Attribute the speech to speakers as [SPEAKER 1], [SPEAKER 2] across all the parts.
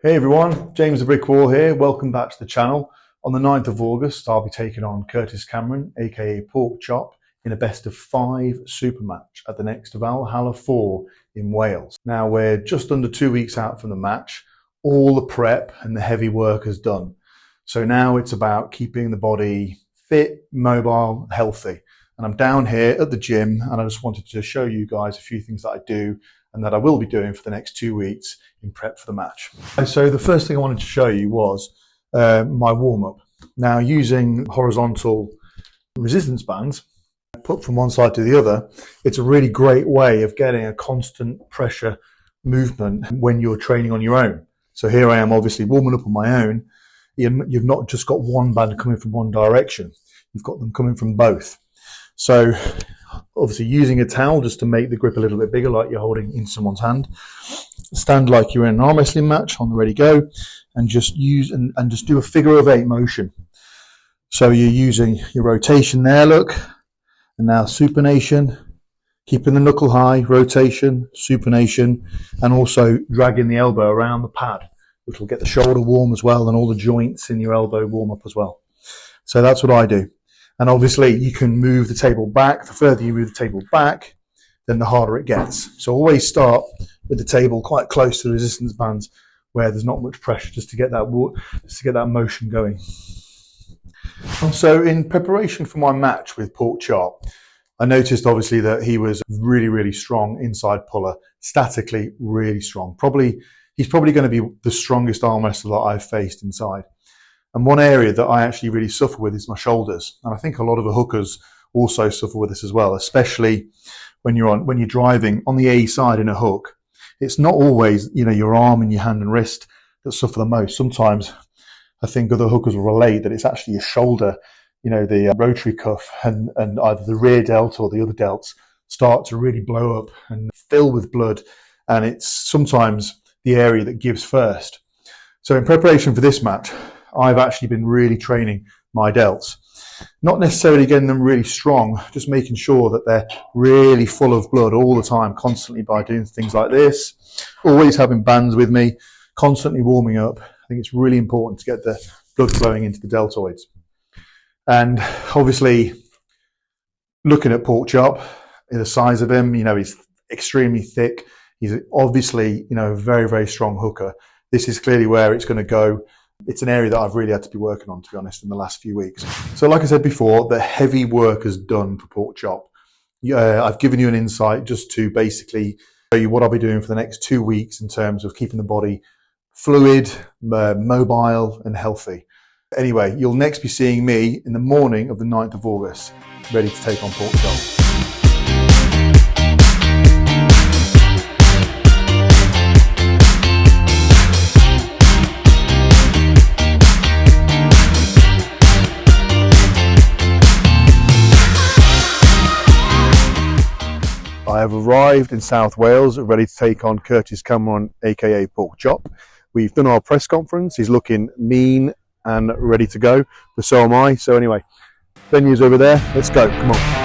[SPEAKER 1] Hey everyone, James the Brick Wall here. Welcome back to the channel. On the 9th of August, I'll be taking on Curtis Cameron, aka Pork Chop, in a best of 5 super match at the next Valhalla 4 in Wales. Now we're just under 2 weeks out from the match. All the prep and the heavy work is done. So now it's about keeping the body fit, mobile, healthy. And I'm down here at the gym and I just wanted to show you guys a few things that I do and that I will be doing for the next 2 weeks in prep for the match. So the first thing I wanted to show you was my warm-up. Now using horizontal resistance bands, put from one side to the other, it's a really great way of getting a constant pressure movement when you're training on your own. So here I am obviously warming up on my own. You've not just got one band coming from one direction, you've got them coming from both. So obviously using a towel just to make the grip a little bit bigger, like you're holding in someone's hand. Stand like you're in an arm wrestling match on the ready go, and just use and just do a figure of 8 motion. So you're using your rotation there, look, and now supination, keeping the knuckle high, rotation, supination, and also dragging the elbow around the pad, which will get the shoulder warm as well and all the joints in your elbow warm up as well. So that's what I do. And obviously you can move the table back. The further you move the table back, then the harder it gets. So always start with the table quite close to the resistance bands where there's not much pressure, just to get that motion going. So in preparation for my match with Pork Chop, I noticed obviously that he was really, really strong inside puller, statically really strong. He's probably going to be the strongest arm wrestler that I've faced inside. And one area that I actually really suffer with is my shoulders. And I think a lot of the hookers also suffer with this as well, especially when you're driving on the A side in a hook. It's not always, your arm and your hand and wrist that suffer the most. Sometimes I think other hookers will relate that it's actually your shoulder, the rotary cuff and either the rear delt or the other delts start to really blow up and fill with blood. And it's sometimes the area that gives first. So in preparation for this match, I've actually been really training my delts. Not necessarily getting them really strong, just making sure that they're really full of blood all the time, constantly by doing things like this. Always having bands with me, constantly warming up. I think it's really important to get the blood flowing into the deltoids. And obviously, looking at Pork Chop, the size of him, he's extremely thick. He's obviously, a very, very strong hooker. This is clearly where it's going to go. It's an area that I've really had to be working on, to be honest, in the last few weeks. So like I said before, the heavy work is done for Pork Chop. I've given you an insight just to basically show you what I'll be doing for the next 2 weeks in terms of keeping the body fluid, mobile and healthy. Anyway, you'll next be seeing me in the morning of the 9th of August, ready to take on Pork Chop. I have arrived in South Wales, ready to take on Curtis Cameron, aka Pork Chop. We've done our press conference. He's looking mean and ready to go, but so am I. So anyway, venue's over there. Let's go. Come on.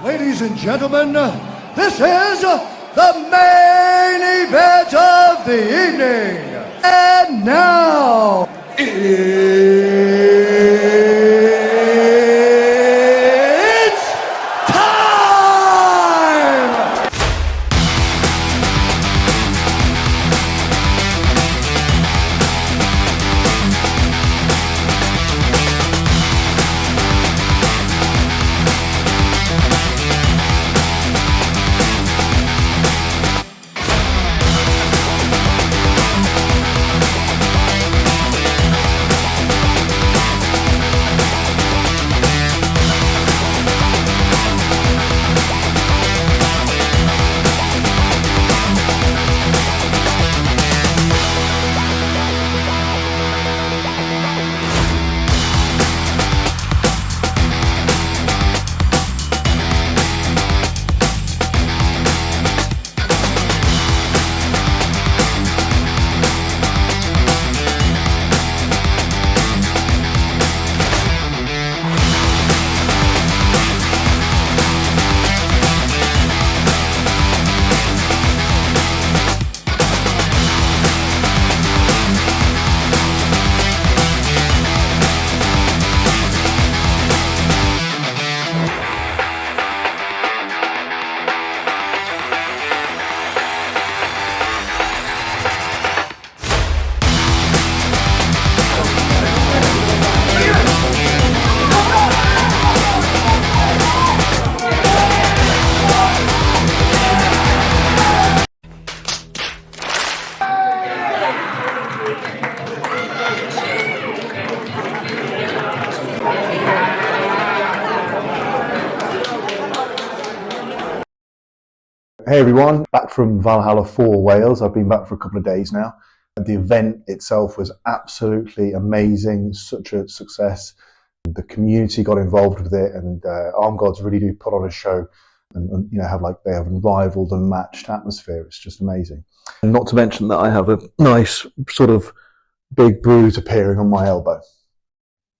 [SPEAKER 2] Ladies and gentlemen, this is the main event of the evening. And now, it's time!
[SPEAKER 1] Hey everyone, back from Valhalla 4 Wales. I've been back for a couple of days now. The event itself was absolutely amazing, such a success. The community got involved with it, and Arm Gods really do put on a show, and you know, they have unrivaled and matched atmosphere. It's just amazing. And not to mention that I have a nice sort of big bruise appearing on my elbow.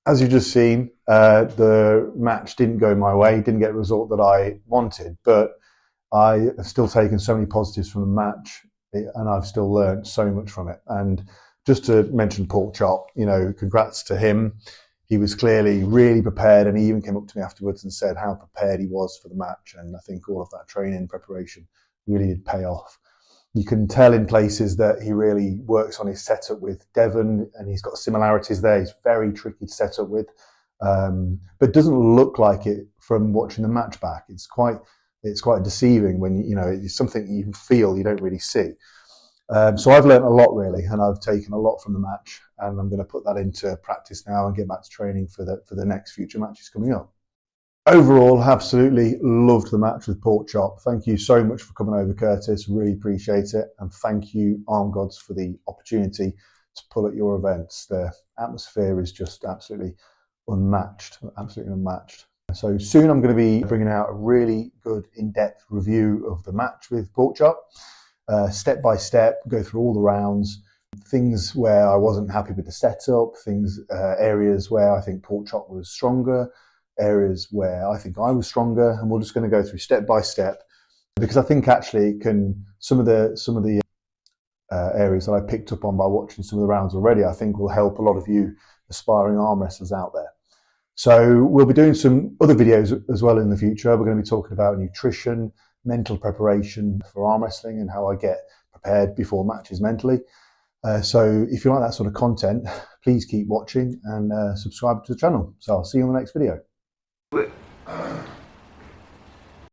[SPEAKER 1] As you've just seen, the match didn't go my way, didn't get the result that I wanted, but I have still taken so many positives from the match, and I've still learned so much from it. And just to mention Pork Chop, you know, congrats to him. He was clearly really prepared, and he even came up to me afterwards and said how prepared he was for the match. And I think all of that training preparation really did pay off. You can tell in places that he really works on his setup with Devon, and he's got similarities there. He's very tricky to set up with, but doesn't look like it from watching the match back. It's quite deceiving when you know it's something you feel you don't really see. So I've learned a lot really, and I've taken a lot from the match, and I'm going to put that into practice now and get back to training for the next future matches coming up. Overall, absolutely loved the match with Pork Chop. Thank you so much for coming over, Curtis. Really appreciate it, and thank you, Arm Gods, for the opportunity to pull at your events. The atmosphere is just absolutely unmatched, So soon I'm going to be bringing out a really good in-depth review of the match with Pork Chop, step by step, go through all the rounds, things where I wasn't happy with the setup, areas where I think Pork Chop was stronger, areas where I think I was stronger, and we're just going to go through step by step, because I think actually some of the areas that I picked up on by watching some of the rounds already, I think will help a lot of you aspiring arm wrestlers out there. So we'll be doing some other videos as well in the future. We're going to be talking about nutrition, mental preparation for arm wrestling, and how I get prepared before matches mentally. So if you like that sort of content, please keep watching and subscribe to the channel. So I'll see you on the next video.